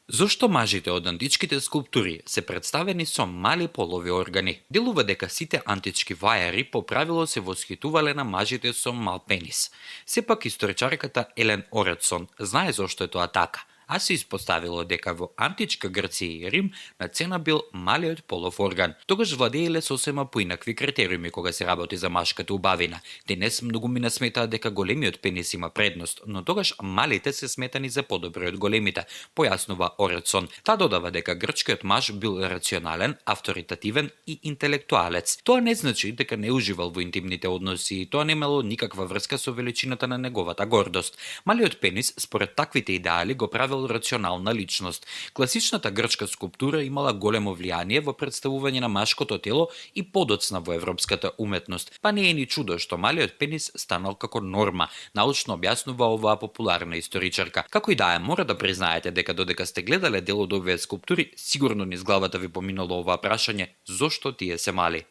Зошто мажите од античките скулптури се представени со мали полови органи? Делува дека сите антички вајари по правило се восхитувале на мажите со мал пенис. Сепак историчарката Елен Оредсон знае зошто е тоа така, а се испоставило дека во античка Грција и Рим на цена бил малиот полов орган. Тогаш владееле сосема поинакви критериуми кога се работи за машката убавина. Денес многумина сметаат дека големиот пенис има предност, но тогаш малите се сметани за подобри од големите, појаснува Оредсон. Та додава дека грчкиот маж бил рационален, авторитативен и интелектуалец. Тоа не значи дека не уживал во интимните односи и тоа немало никаква врска со величината на неговата гордост. Малиот пенис, според таквите идеали, го правил рационална личност. Класичната грчка скулптура имала големо влијание во представување на машкото тело и подоцна во европската уметност. Па не е ни чудо што малиот пенис станал како норма, научно објаснува оваа популарна историчарка. Како и да е, мора да признаете дека додека сте гледале дел од овие скулптури, сигурно низ главата ви поминало оваа прашање: зошто тие се мали?